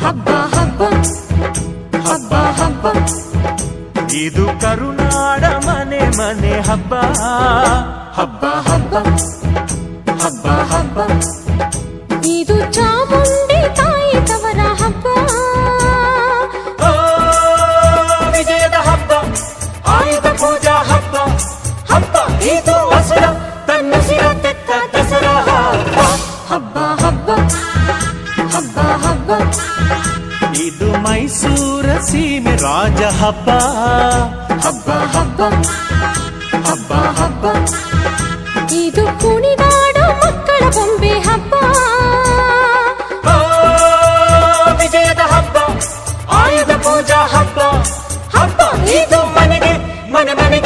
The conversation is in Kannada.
ಹಬ್ಬ ಹಬ್ಬ ಹಬ್ಬ ಹಬ್ಬ ಇದು ಕರುನಾಡ ಮನೆ ಮನೆ ಹಬ್ಬ ಹಬ್ಬ ಹಬ್ಬ ಹಬ್ಬ ಹಬ್ಬ ಇದು ಚಾಮುಂಡಿ ತಾಯಿ ತವರ ಹಬ್ಬ ವಿಜಯದ ಹಬ್ಬ ಆಯುಧ ಪೂಜಾ ಹಬ್ಬ ಹಬ್ಬ ಇದು ಹಸುರ ತನ್ನ ಸಿರ ತೆತ್ತ ದಸರಾ ಹಬ್ಬ ಹಬ್ಬ ಹಬ್ಬ ಹಬ್ಬ ಇದು ಮೈಸೂರ ಸೀಮೆ ರಾಜ ಹಬ್ಬ ಹಬ್ಬ ಹಬ್ಬ ಹಬ್ಬ ಹಬ್ಬ ಇದು ಕುಣಿದಾಡೋ ಮಕ್ಕಳ ಬೊಂಬೆ ಹಬ್ಬ ವಿಜಯದ ಹಬ್ಬ ಆಯುಧ ಪೂಜಾ ಹಬ್ಬ ಹಬ್ಬ ಇದು ಮನೆಗೆ ಮನೆ ಮನೆಗೆ